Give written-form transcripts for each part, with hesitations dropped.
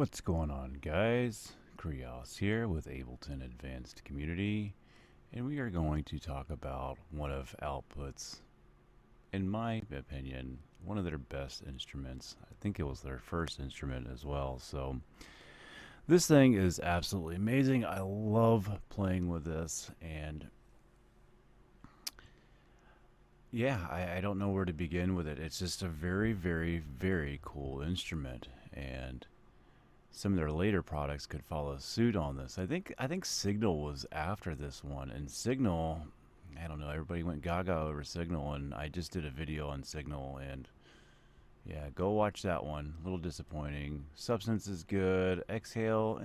What's going on, guys? Krios here with Ableton Advanced Community, and we are going to talk about one of Output's, in my opinion, one of their best instruments. I think it was their first instrument as well. So this thing is absolutely amazing. I love playing with this, and yeah, I don't know where to begin with it. It's just a very, very, very cool instrument, and some of their later products could follow suit on this. I think Signal was after this one, and Signal, I don't know, everybody went gaga over Signal, and I just did a video on Signal, and yeah, go watch that one. A little disappointing. Substance is good. Exhale,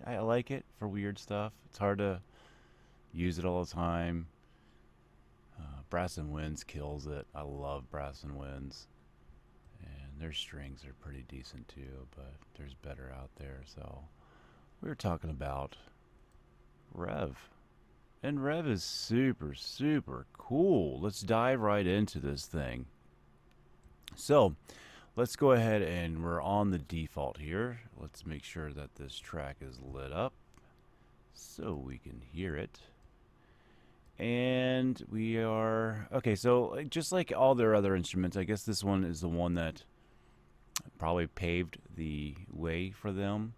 I like it for weird stuff. It's hard to use it all the time. Brass and Winds kills it. I love Brass and Winds. And their strings are pretty decent too, but there's better out there. So we were talking about REV. And REV is super, super cool. Let's dive right into this thing. So let's go ahead, and we're on the default here. Let's make sure that this track is lit up so we can hear it. And we are okay. So just like all their other instruments, I guess this one is the one that probably paved the way for them.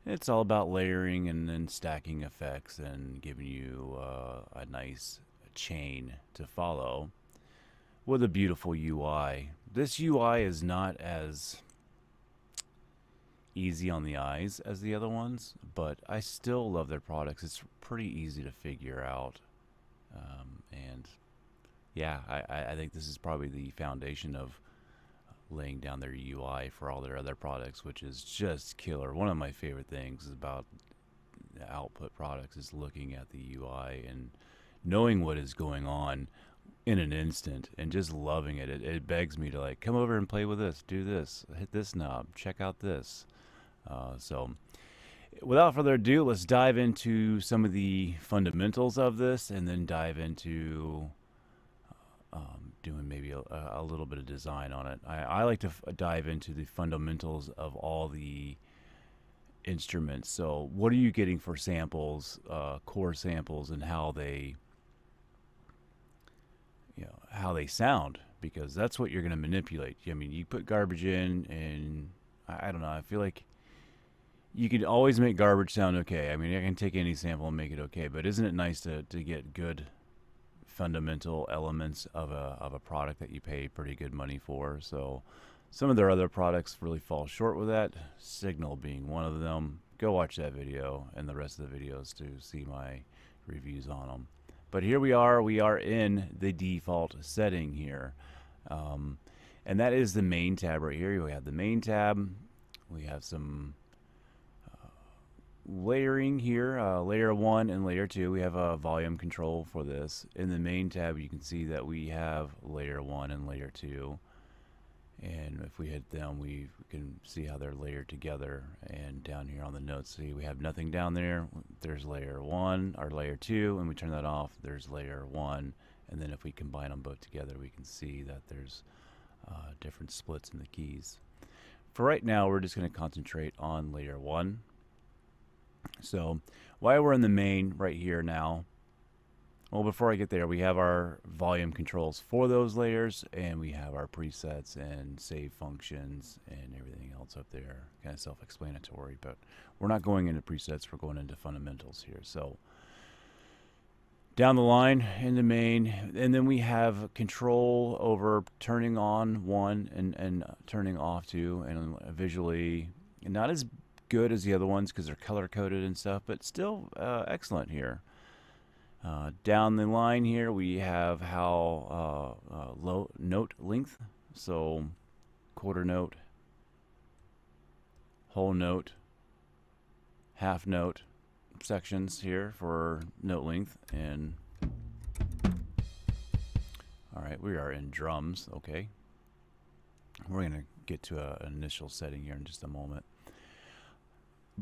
It's all about layering and then stacking effects and giving you a nice chain to follow with a beautiful UI. This UI is not as easy on the eyes as the other ones, but I still love their products. It's pretty easy to figure out. And yeah, I think this is probably the foundation of laying down their UI for all their other products, which is just killer. One of my favorite things about Output products is looking at the UI and knowing what is going on in an instant and just loving it. It begs me to, like, come over and play with this, do this, hit this knob, check out this. So without further ado, let's dive into some of the fundamentals of this, and then dive into doing maybe a little bit of design on it. I like to dive into the fundamentals of all the instruments. So what are you getting for samples, core samples, and how they sound, because that's what you're going to manipulate. I mean, you put garbage in, and I don't know, I feel like you could always make garbage sound okay. I mean, I can take any sample and make it okay, but isn't it nice to get good fundamental elements of a product that you pay pretty good money for? So some of their other products really fall short with that, Signal being one of them. Go watch that video and the rest of the videos to see my reviews on them. But here we are in the default setting here. And that is the main tab right here. We have the main tab. We have some layering here, layer 1 and layer 2. We have a volume control for this. In the main tab, you can see that we have layer 1 and layer 2. And if we hit them, we can see how they're layered together. And down here on the notes, see we have nothing down there. There's layer 1 or layer 2, and we turn that off. There's layer 1. And then if we combine them both together, we can see that there's different splits in the keys. For right now, we're just going to concentrate on layer 1. So while we're in the main right here now, well, before I get there, we have our volume controls for those layers, and we have our presets and save functions and everything else up there. Kind of self-explanatory, but we're not going into presets, we're going into fundamentals here. So down the line in the main, and then we have control over turning on 1 and turning off 2, and visually not as good as the other ones because they're color coded and stuff, but still excellent here. Down the line here, we have how low note length, so quarter note, whole note, half note sections here for note length. And all right, we are in drums. Okay, we're going to get to an initial setting here in just a moment.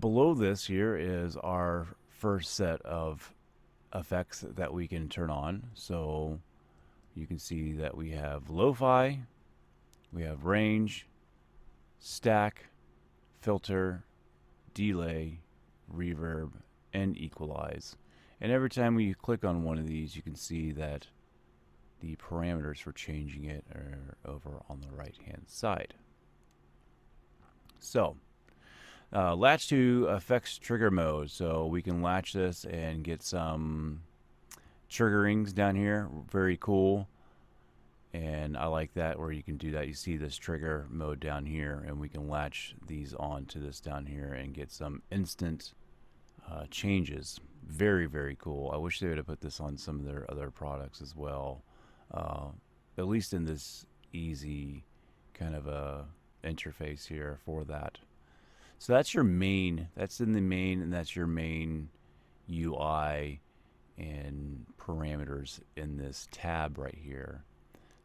Below this here is our first set of effects that we can turn on. So you can see that we have lo-fi, we have range, stack, filter, delay, reverb, and equalize. And every time we click on one of these, you can see that the parameters for changing it are over on the right hand side. So latch to effects trigger mode. So we can latch this and get some triggerings down here. Very cool. And I like that where you can do that. You see this trigger mode down here, and we can latch these onto this down here and get some instant changes. Very, very cool. I wish they would have put this on some of their other products as well. At least in this easy kind of a interface here for that. So that's your main, that's in the main, and that's your main UI and parameters in this tab right here.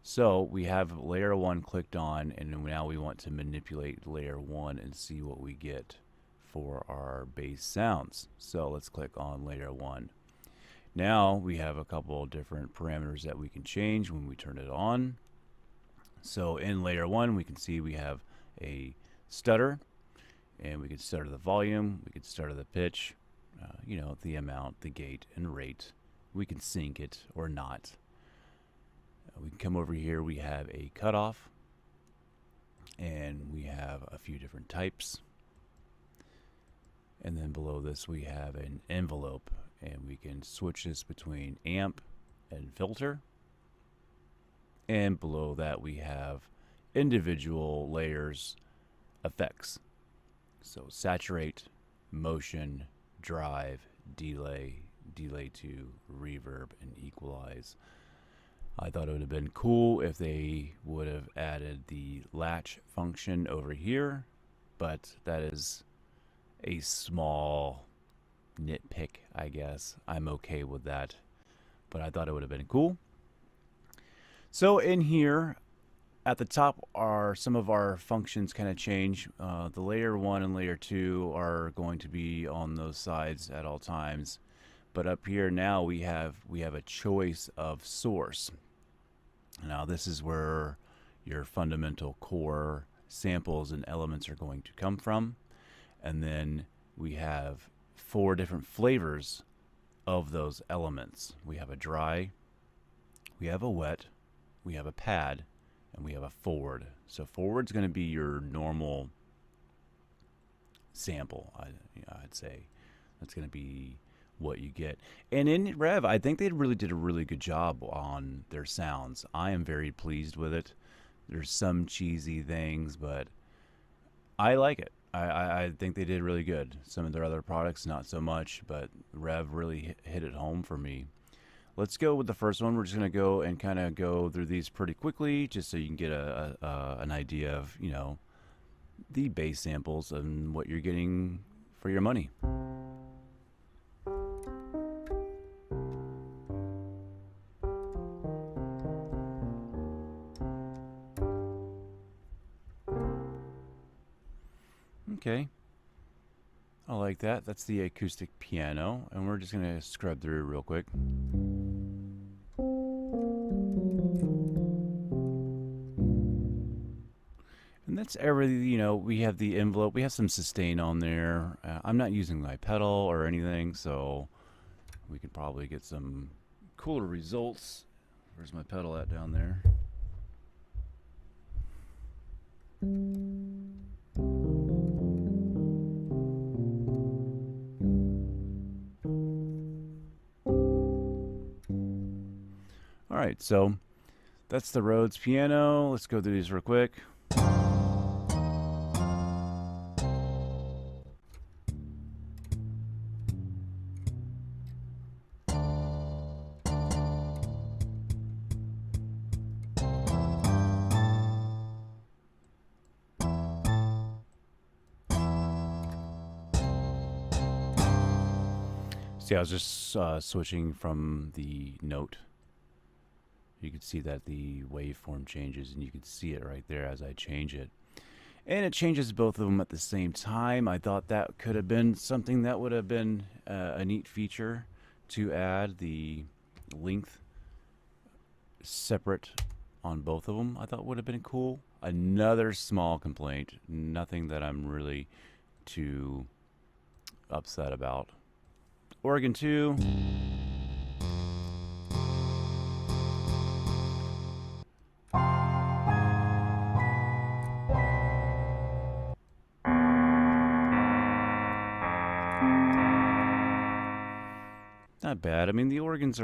So we have layer 1 clicked on, and now we want to manipulate layer 1 and see what we get for our bass sounds. So let's click on layer 1. Now we have a couple of different parameters that we can change when we turn it on. So in layer 1 we can see we have a stutter, and we can stutter the volume, we can stutter the pitch, you know, the amount, the gate, and rate. We can sync it or not. We can come over here, we have a cutoff, and we have a few different types. And then below this we have an envelope, and we can switch this between amp and filter. And below that we have individual layers effects. So saturate, motion, drive, delay, delay to, reverb, and equalize. I thought it would have been cool if they would have added the latch function over here, but that is a small nitpick, I guess. I'm okay with that, but I thought it would have been cool. So in here at the top are some of our functions kind of change. The layer 1 and layer 2 are going to be on those sides at all times, but up here now we have a choice of source. Now this is where your fundamental core samples and elements are going to come from, and then we have 4 different flavors of those elements. We have a dry, we have a wet, we have a pad, and we have a forward. So forward's going to be your normal sample, I'd say. That's going to be what you get. And in REV, I think they really did a really good job on their sounds. I am very pleased with it. There's some cheesy things, but I like it. I think they did really good. Some of their other products, not so much, but REV really hit it home for me. Let's go with the first one. We're just going to go and kind of go through these pretty quickly, just so you can get an idea of, you know, the bass samples and what you're getting for your money. Okay, I like that. That's the acoustic piano, and we're just going to scrub through real quick. And that's everything. You know, we have the envelope, we have some sustain on there. I'm not using my pedal or anything, so we could probably get some cooler results. Where's my pedal at down there? All right, so that's the Rhodes piano. Let's go through these real quick. See, I was just switching from the note. You can see that the waveform changes, and you can see it right there as I change it. And it changes both of them at the same time. I thought that could have been something that would have been a neat feature to add, the length separate on both of them. I thought would have been cool. Another small complaint, nothing that I'm really too upset about. Organ 2. Not bad. I mean, the organs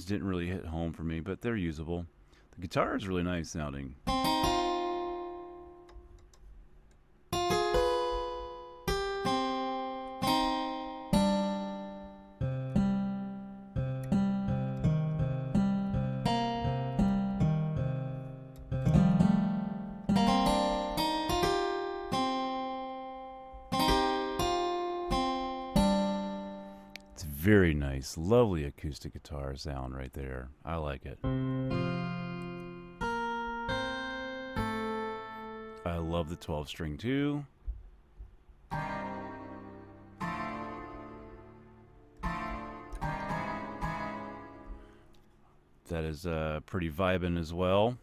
didn't really hit home for me, but they're usable. The guitar is really nice sounding. It's very nice, lovely acoustic guitar sound right there. I like it. I love the 12-string too. That is pretty vibin' as well.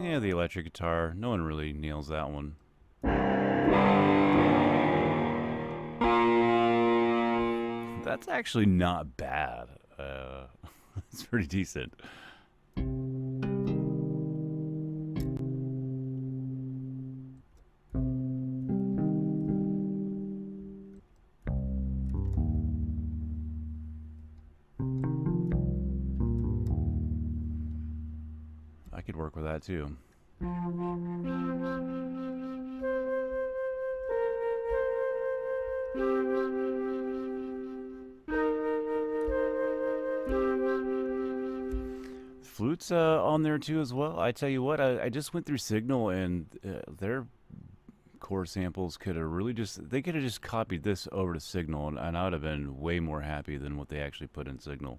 Yeah, the electric guitar. No one really nails that one. That's actually not bad. It's pretty decent. I could work with that too. Flutes on there too as well. I tell you what, I just went through Signal, and their core samples could have really they could have just copied this over to Signal, and I would have been way more happy than what they actually put in Signal.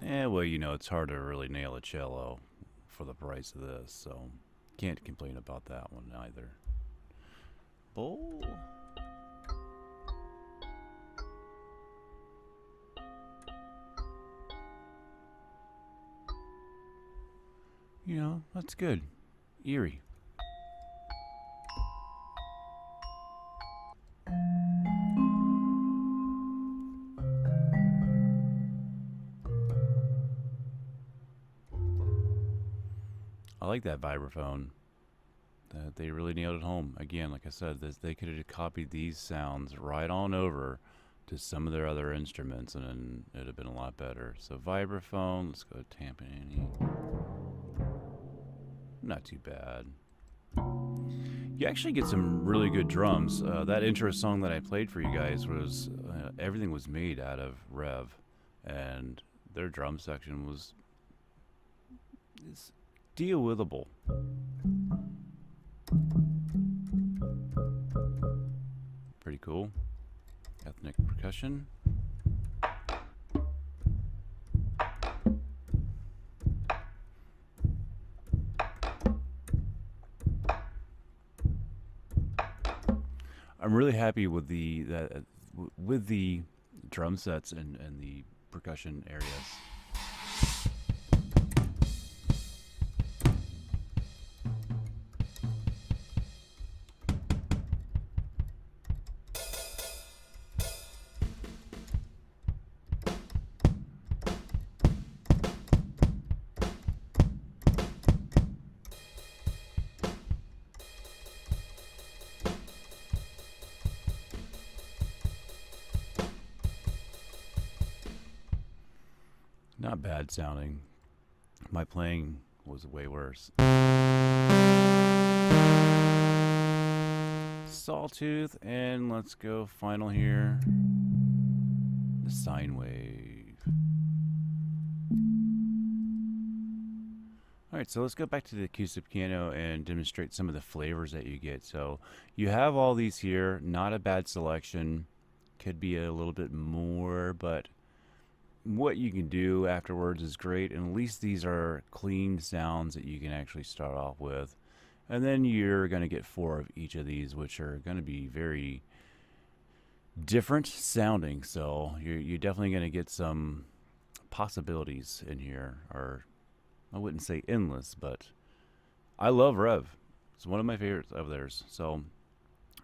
Yeah, well, you know, it's hard to really nail a cello for the price of this, so can't complain about that one either. Bowl. You know, that's good. Eerie. I like that vibraphone. They really nailed it home. Again, like I said, they could have copied these sounds right on over to some of their other instruments, and then it'd have been a lot better. So vibraphone, let's go to Tampanini. Not too bad. You actually get some really good drums. That intro song that I played for you guys was, everything was made out of REV, and their drum section is deal-withable. Pretty cool. Ethnic percussion. I'm really happy with the drum sets and the percussion areas. Not bad sounding. My playing was way worse. Sawtooth, and let's go final here. The sine wave. Alright, so let's go back to the acoustic piano and demonstrate some of the flavors that you get. So you have all these here, not a bad selection. Could be a little bit more, but what you can do afterwards is great, and at least these are clean sounds that you can actually start off with. And then you're going to get 4 of each of these, which are going to be very different sounding. So you're definitely going to get some possibilities in here, or I wouldn't say endless, but I love Rev. It's one of my favorites of theirs. So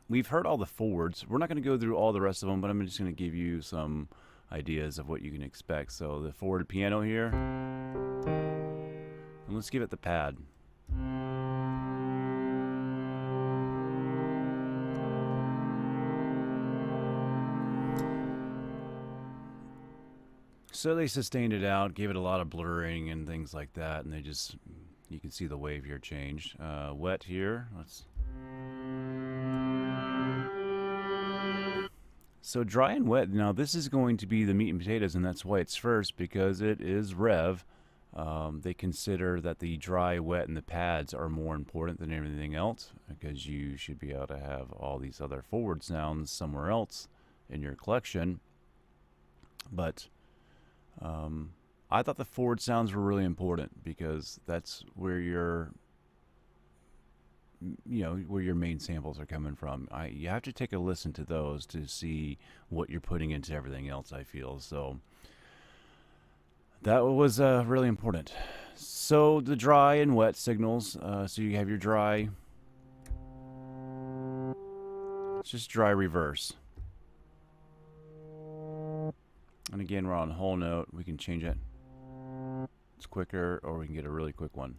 we've heard all the forwards. We're not going to go through all the rest of them, but I'm just going to give you some ideas of what you can expect. So the forward piano here, and let's give it the pad. So they sustained it out, gave it a lot of blurring and things like that, and they just, you can see the wave here changed. Wet here, so dry and wet. Now this is going to be the meat and potatoes, and that's why it's first, because it is Rev. They consider that the dry, wet, and the pads are more important than everything else, because you should be able to have all these other forward sounds somewhere else in your collection. But I thought the forward sounds were really important, because that's where your main samples are coming from. You have to take a listen to those to see what you're putting into everything else, I feel. So that was really important. So the dry and wet signals, so you have your dry, it's just dry reverse. And again, we're on whole note. We can change it. It's quicker, or we can get a really quick one.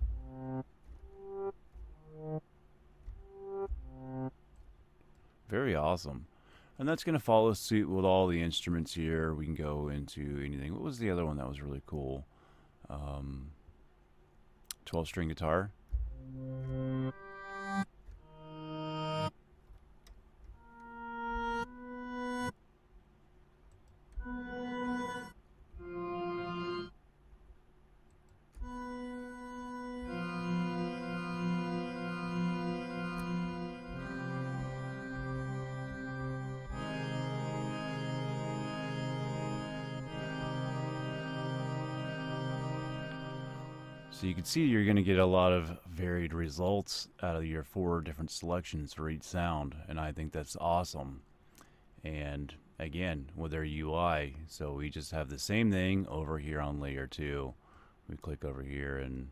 Very awesome. And that's going to follow suit with all the instruments here. We can go into anything. What was the other one that was really cool? 12-string guitar. So you can see you're going to get a lot of varied results out of your 4 different selections for each sound, and I think that's awesome. And again, with our UI, so we just have the same thing over here on layer 2. We click over here, and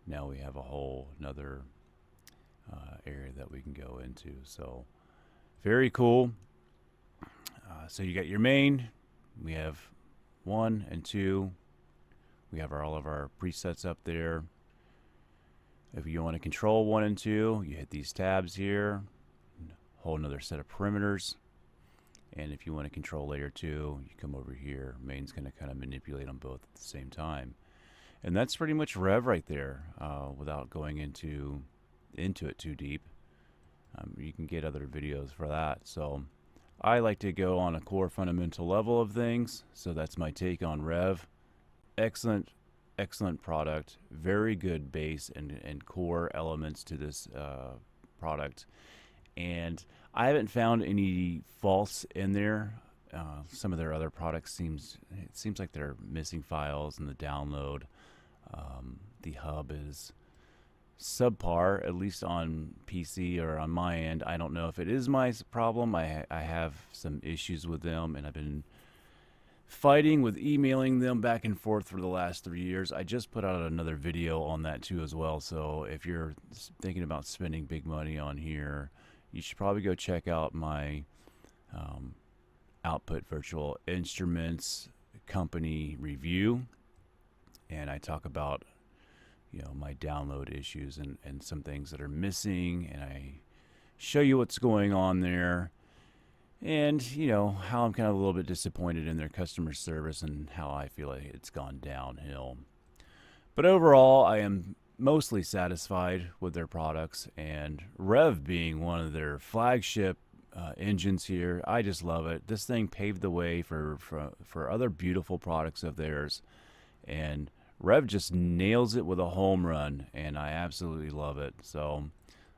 now we have a whole another area that we can go into. So very cool. So you got your main, we have 1 and 2. We have all of our presets up there. If you want to control 1 and 2, you hit these tabs here, whole another set of perimeters. And if you want to control layer 2, you come over here. Main's going to kind of manipulate them both at the same time. And that's pretty much Rev right there, without going into it too deep. You can get other videos for that. So I like to go on a core fundamental level of things. So that's my take on Rev. Excellent product. Very good bass and core elements to this product. And I haven't found any faults in there. Some of their other products it seems like they're missing files in the download. The hub is subpar, at least on PC or on my end. I don't know if it is my problem. I have some issues with them, and I've been fighting with emailing them back and forth for the last 3 years. I just put out another video on that too as well. So if you're thinking about spending big money on here, you should probably go check out my Output Virtual Instruments company review, and I talk about my download issues and some things that are missing, and I show you what's going on there, and how I'm kind of a little bit disappointed in their customer service and how I feel like it's gone downhill. But overall, I am mostly satisfied with their products, and Rev being one of their flagship engines here, I just love it. This thing paved the way for other beautiful products of theirs, and Rev just nails it with a home run, and I absolutely love it. So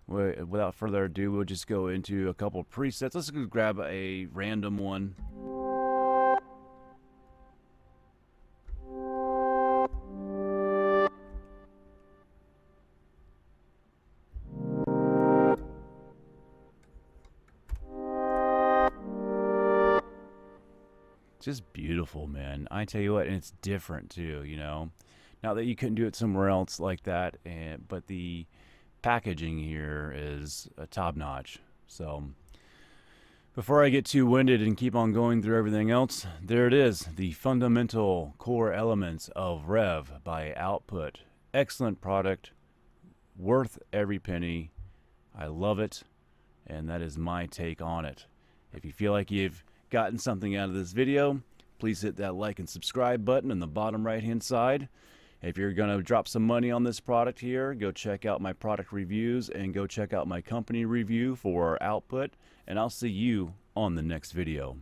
without further ado, we'll just go into a couple presets. Let's go grab a random one. Just beautiful, man. I tell you what, and it's different too, you know. Not that you couldn't do it somewhere else like that, but the packaging here is top notch. So before I get too winded and keep on going through everything else, there it is, the fundamental core elements of REV by Output. Excellent product, worth every penny. I love it, and that is my take on it. If you feel like you've gotten something out of this video, please hit that like and subscribe button in the bottom right hand side. If you're going to drop some money on this product here, go check out my product reviews and go check out my company review for Output, and I'll see you on the next video.